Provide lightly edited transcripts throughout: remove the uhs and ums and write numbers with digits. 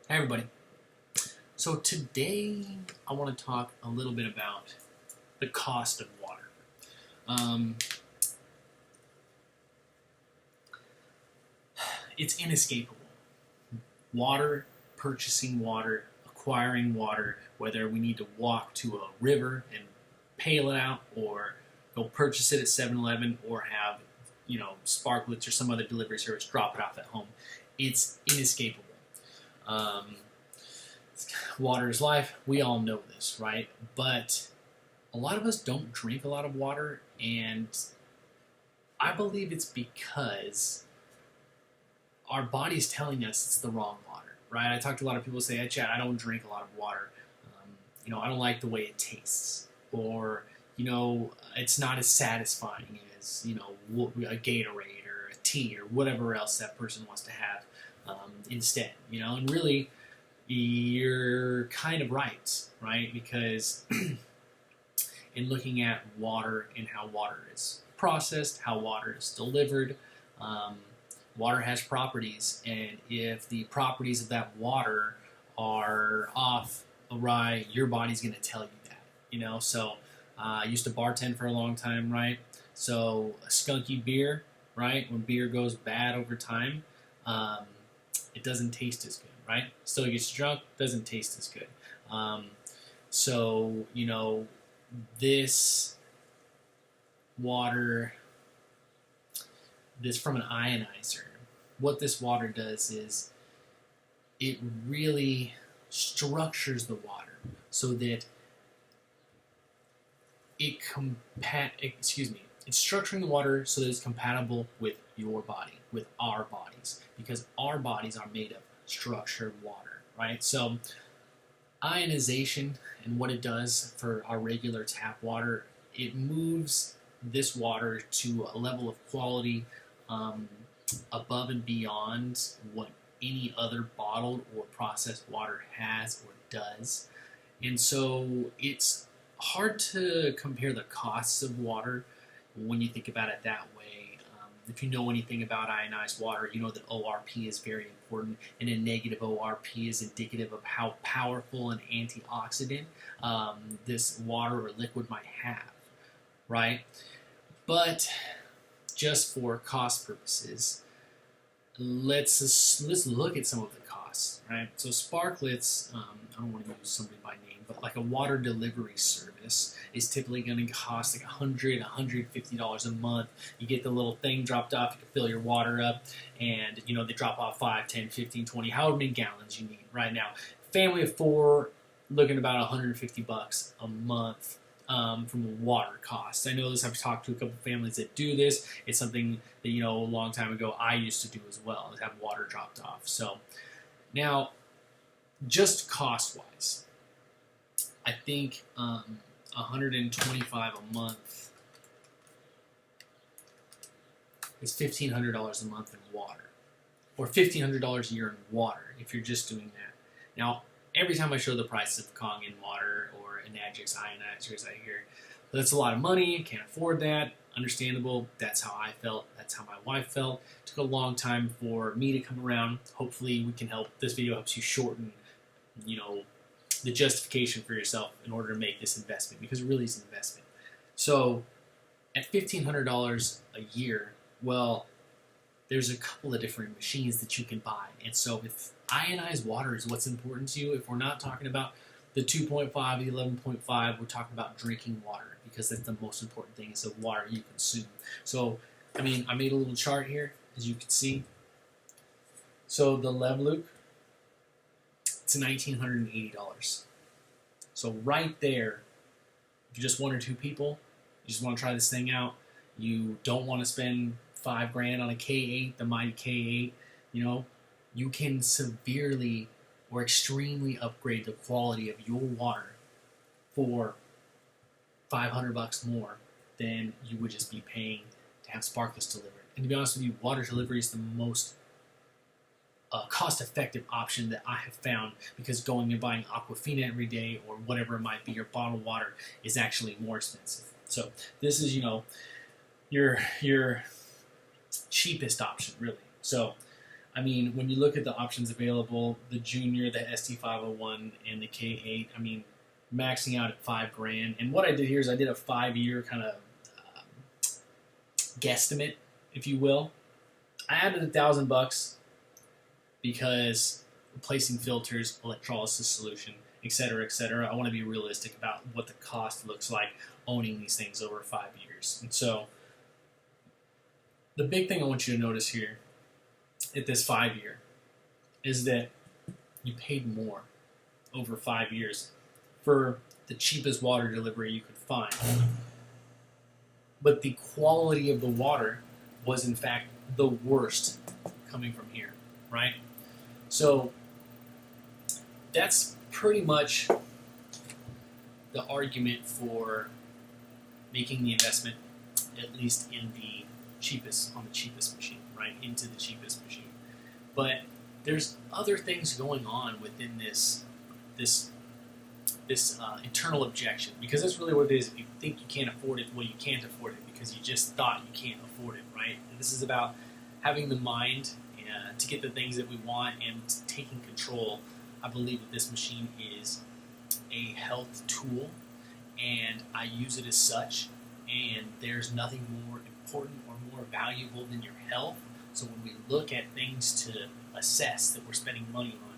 Hi everybody. So today I want to talk a little bit about the cost of water. Um, it's inescapable. Water, purchasing water, acquiring water, whether we need to walk to a river and pail it out or go purchase it at 7-Eleven or have, Sparklets or some other delivery service drop it off at home. It's inescapable. Um, Water is life. We all know this, right? But a lot of us don't drink a lot of water, and I believe it's because our body's telling us it's the wrong water, right? I talk to a lot of people who say, hey, Chad, I don't drink a lot of water. I don't like the way it tastes. Or, it's not as satisfying as, a Gatorade or a tea or whatever else that person wants to have instead, and really, you're kind of right? Because in looking at water and how water is processed, how water is delivered, um, water has properties, and if the properties of that water are off, awry, your body's going to tell you that. So I used to bartend for a long time, right? So a skunky beer, right? When beer goes bad over time, um, it doesn't taste as good, right? Still gets you drunk, doesn't taste as good. So, this water, this from an ionizer, what this water does is it really structures the water so that it's structuring the water so that it's compatible with your body, with our bodies, because our bodies are made of structured water, right? So ionization and what it does for our regular tap water, it moves this water to a level of quality above and beyond what any other bottled or processed water has or does. And so it's hard to compare the costs of water when you think about it that way. If you know anything about ionized water, you know that ORP is very important, and a negative ORP is indicative of how powerful an antioxidant this water or liquid might have, right? But just for cost purposes, let's look at some of the costs, right? So Sparklets, I don't want to use somebody by name, but like a water delivery service is typically going to cost like $100, $150 a month. You get the little thing dropped off, you can fill your water up, and they drop off 5, 10, 15, 20, however many gallons you need right now. Family of 4, looking at about $150 a month from water costs. I know this. I've talked to a couple of families that do this. It's something that a long time ago I used to do as well, is have water dropped off. So now, just cost-wise, I think $125 a month is $1,500 a month in water, or $1,500 a year in water if you're just doing that. Now, every time I show the price of Kangen Water or Enagic's Ionizers, I hear, that's a lot of money, can't afford that. Understandable. That's how I felt. That's how my wife felt. It took a long time for me to come around. Hopefully we can help. This video helps you shorten, the justification for yourself in order to make this investment, because it really is an investment. So at $1,500 a year, well, there's a couple of different machines that you can buy. And so if ionized water is what's important to you, if we're not talking about the 2.5, the 11.5, we're talking about drinking water, because that's the most important thing, is the water you consume. So, I made a little chart here, as you can see. So the Leveluke, it's $1,980. So right there, if you're just 1 or 2 people, you just want to try this thing out, you don't want to spend $5,000 on a K8, the mighty K8, you can severely or extremely upgrade the quality of your water for $500 more than you would just be paying to have Sparklets delivered. And to be honest with you, water delivery is the most cost-effective option that I have found, because going and buying Aquafina every day or whatever it might be, your bottled water, is actually more expensive. So this is, your cheapest option, really. So I mean, when you look at the options available, the Junior, the ST501, and the K8, I mean, maxing out at $5,000. And what I did here is I did a 5-year kind of guesstimate, if you will. I added $1,000 because replacing filters, electrolysis solution, etc., etc. I want to be realistic about what the cost looks like owning these things over 5 years. And so the big thing I want you to notice here at this 5-year is that you paid more over 5 years for the cheapest water delivery you could find. But the quality of the water was in fact the worst coming from here, right? So that's pretty much the argument for making the investment, at least in the cheapest, on the cheapest machine, right? Into the cheapest machine. But there's other things going on within this internal objection, because that's really what it is. If you think you can't afford it, well, you can't afford it because you just thought you can't afford it, right? And this is about having the mind to get the things that we want and taking control. I believe that this machine is a health tool, and I use it as such, and there's nothing more important or more valuable than your health. So when we look at things to assess that we're spending money on,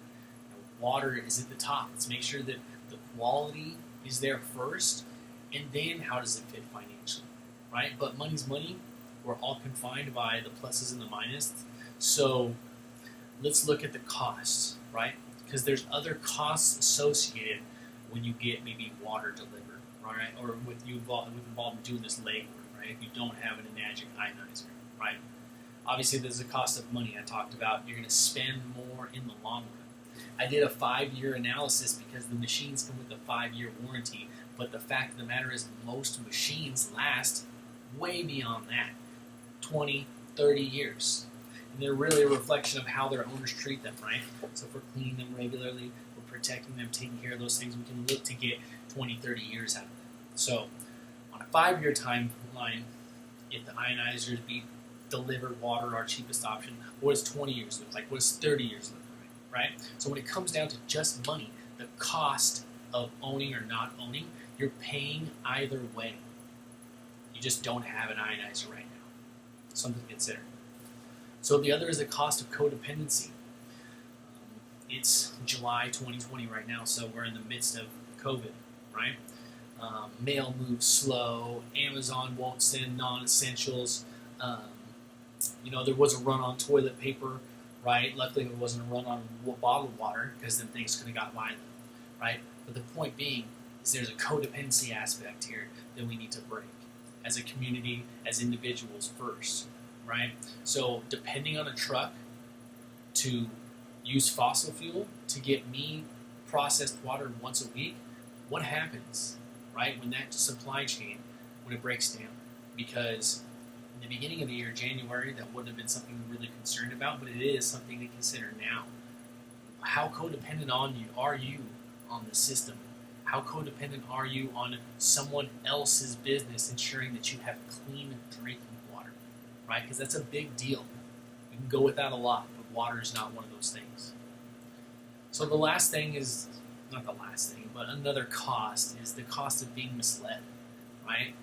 water is at the top. Let's make sure that the quality is there first, and then how does it fit financially, right? But money's money. We're all confined by the pluses and the minuses. So let's look at the costs, right? Because there's other costs associated when you get maybe water delivered, right? Or with involved in doing this legwork, right? If you don't have an Enagic Ionizer, right? Obviously, there's a cost of money I talked about. You're going to spend more in the long run. I did a 5-year analysis because the machines come with a 5-year warranty, but the fact of the matter is most machines last way beyond that, 20, 30 years. And they're really a reflection of how their owners treat them, right? So if we're cleaning them regularly, we're protecting them, taking care of those things, we can look to get 20, 30 years out of them. So on a 5-year timeline, if the ionizers be delivered water, our cheapest option, what does 20 years look like? What does 30 years look like, right? So when it comes down to just money, the cost of owning or not owning, you're paying either way. You just don't have an ionizer right now. Something to consider. So the other is the cost of codependency. It's July 2020 right now, so we're in the midst of COVID, right? Mail moves slow. Amazon won't send non-essentials. There was a run on toilet paper, right? Luckily, there wasn't a run on bottled water because then things could have got violent, right? But the point being is there's a codependency aspect here that we need to break as a community, as individuals first, right? So depending on a truck to use fossil fuel to get me processed water once a week, what happens, right, when that supply chain, when it breaks down? Because in the beginning of the year, January, that wouldn't have been something we're really concerned about, but it is something to consider now. How codependent are you on the system? How codependent are you on someone else's business ensuring that you have clean drinking water, right? Because that's a big deal. You can go without a lot, but water is not one of those things. So the last thing is, not the last thing, but another cost is the cost of being misled, right?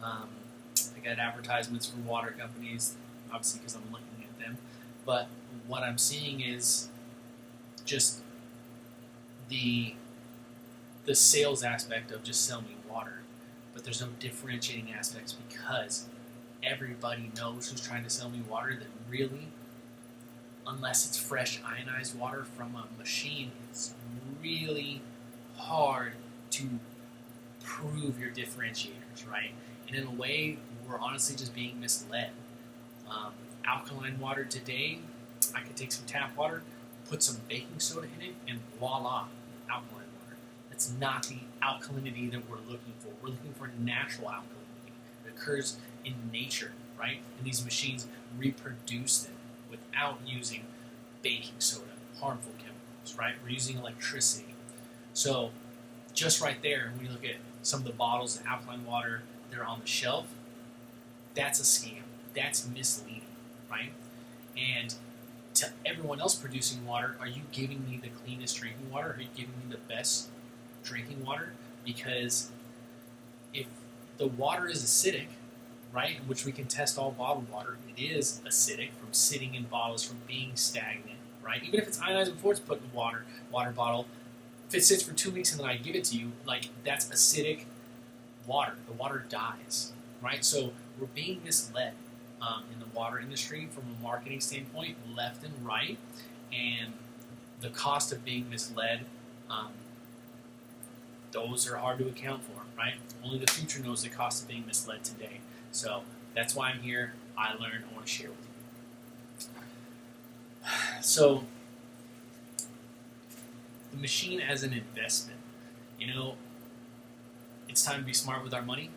I got advertisements from water companies, obviously because I'm looking at them, but what I'm seeing is just the sales aspect of just selling water, but there's no differentiating aspects because everybody knows who's trying to sell me water that really, unless it's fresh ionized water from a machine, it's really hard to prove your differentiators, right? And in a way, we're honestly just being misled. Alkaline water today, I could take some tap water, put some baking soda in it, and voila, alkaline water. That's not the alkalinity that we're looking for. We're looking for natural alkalinity that occurs in nature, right? And these machines reproduce them without using baking soda, harmful chemicals, right? We're using electricity. So just right there, when you look at some of the bottles of alkaline water that are on the shelf, that's a scam. That's misleading, right? And to everyone else producing water, are you giving me the cleanest drinking water? Are you giving me the best drinking water? Because if the water is acidic, right, which we can test all bottled water, it is acidic from sitting in bottles, from being stagnant, right? Even if it's ionized before it's put in water bottle, if it sits for 2 weeks and then I give it to you, like, that's acidic water. The water dies, right? So we're being misled in the water industry from a marketing standpoint, left and right, and the cost of being misled, those are hard to account for, right? Only the future knows the cost of being misled today. So that's why I'm here. I learned. I want to share with you. So the machine as an investment. It's time to be smart with our money.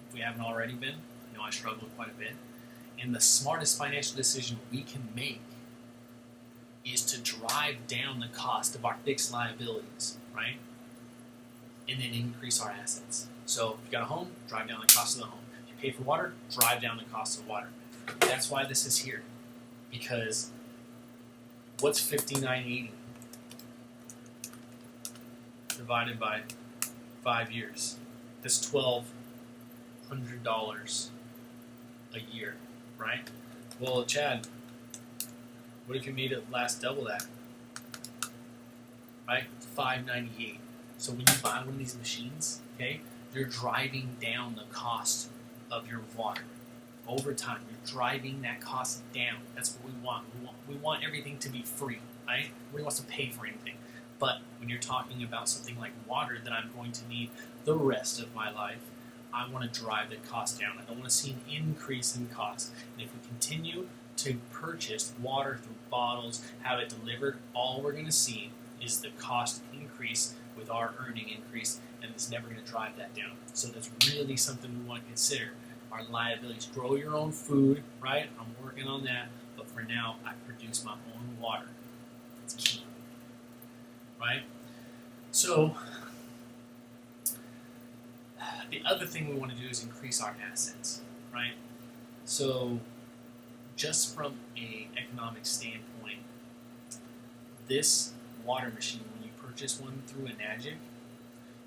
If we haven't already been, I struggled quite a bit. And the smartest financial decision we can make is to drive down the cost of our fixed liabilities, right? And then increase our assets. So if you got a home, drive down the cost of the home. If you pay for water, drive down the cost of water. That's why this is here. Because what's $59.80 divided by 5 years? That's $1,200 a year, right? Well, Chad, what if you made it last double that? Right? $598. So when you buy one of these machines, okay, you're driving down the cost of your water over time. You're driving that cost down. That's what we want. We want everything to be free, right? Nobody wants to pay for anything. But when you're talking about something like water that I'm going to need the rest of my life, I want to drive the cost down. I don't want to see an increase in cost. And if we continue to purchase water through bottles, have it delivered, all we're going to see is the cost increase with our earning increase, and it's never going to drive that down. So that's really something we want to consider. Our liabilities. Grow your own food, right? I'm working on that, but for now, I produce my own water. It's key, right? So the other thing we want to do is increase our assets, right? So just from an economic standpoint, this water machine, when you purchase one through Enagic,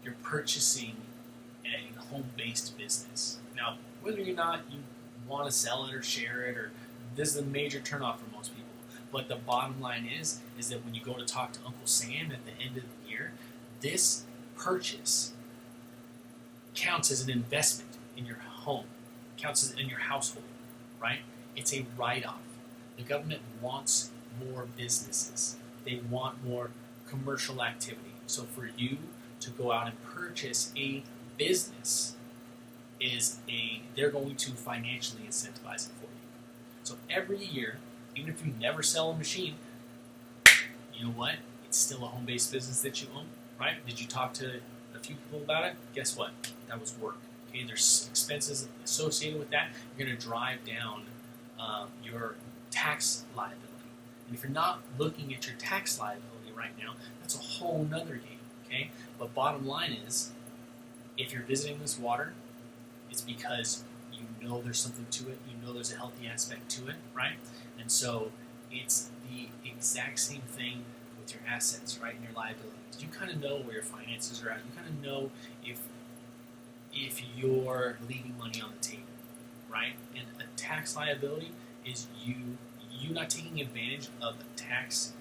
you're purchasing a home-based business. Now, whether or not you want to sell it or share it, or this is a major turnoff for most people. But the bottom line is that when you go to talk to Uncle Sam at the end of the year, this purchase counts as an investment in your home, counts as in your household, right? It's a write-off. The government wants more businesses. They want more commercial activity. So for you to go out and purchase a business they're going to financially incentivize it for you. So every year, even if you never sell a machine, you know what? It's still a home-based business that you own, right? Did you talk to a few people about it? Guess what? That was work. Okay, there's expenses associated with that. You're going to drive down your tax liability. And if you're not looking at your tax liability right now, that's a whole nother game. Okay, but bottom line is, if you're visiting this water, it's because you know there's something to it. You know there's a healthy aspect to it, right? And so it's the exact same thing with your assets, right, and your liabilities. You kind of know where your finances are at. You kind of know if you're leaving money on the table, right? And a tax liability is you not taking advantage of a tax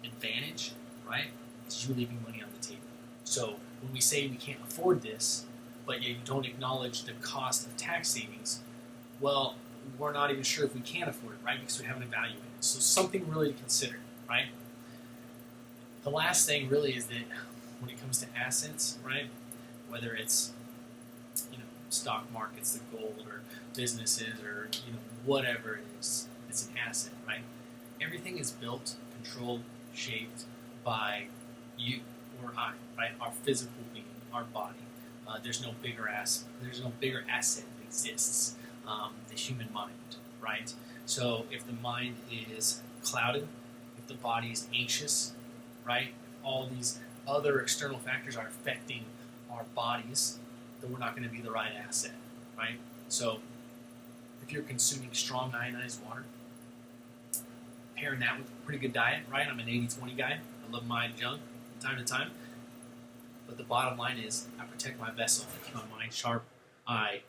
advantage, right? It's you leaving money on the table. So when we say we can't afford this, but you don't acknowledge the cost of tax savings, well, we're not even sure if we can afford it, right? Because we haven't evaluated it. So something really to consider, right? The last thing really is that when it comes to assets, right, whether it's stock markets, the gold, or businesses, or whatever it is, it's an asset, right? Everything is built, controlled, shaped by you or I, right? Our physical being, our body. There's no bigger asset that exists. The human mind, right? So if the mind is clouded, if the body is anxious, right? All these other external factors are affecting our bodies, then we're not going to be the right asset, right? So if you're consuming strong ionized water, pairing that with a pretty good diet, right? I'm an 80-20 guy. I love my junk from time to time. But the bottom line is I protect my vessel. I keep my mind sharp. I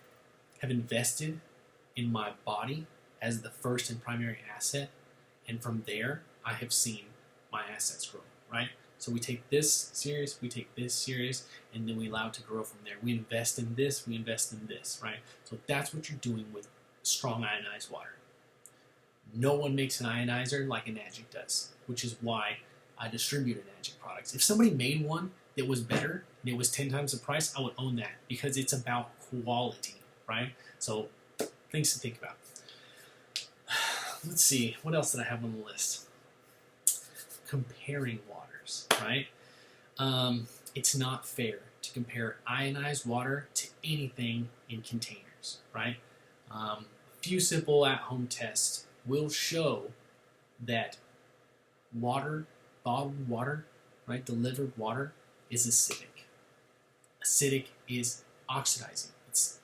have invested in my body as the first and primary asset. And from there, I have seen my assets grow, right? So we take this serious, we take this serious, and then we allow it to grow from there. We invest in this, we invest in this, right? So that's what you're doing with strong ionized water. No one makes an ionizer like Enagic does, which is why I distribute Enagic products. If somebody made one that was better and it was 10 times the price, I would own that because it's about quality, right? So things to think about. Let's see, what else did I have on the list? Comparing waters, right? It's not fair to compare ionized water to anything in containers, right? A few simple at-home tests will show that water, bottled water, right, delivered water is acidic. Acidic is oxidizing. It's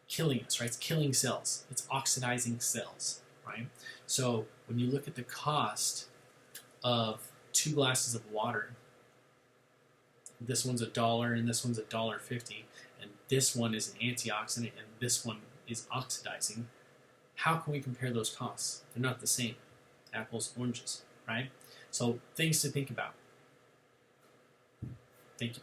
killing us, right? It's killing cells. It's oxidizing cells, right? So when you look at the cost of 2 glasses of water, this one's $1 and this one's $1.50, and this one is an antioxidant and this one is oxidizing. How can we compare those costs? They're not the same. Apples, oranges, right? So things to think about. Thank you.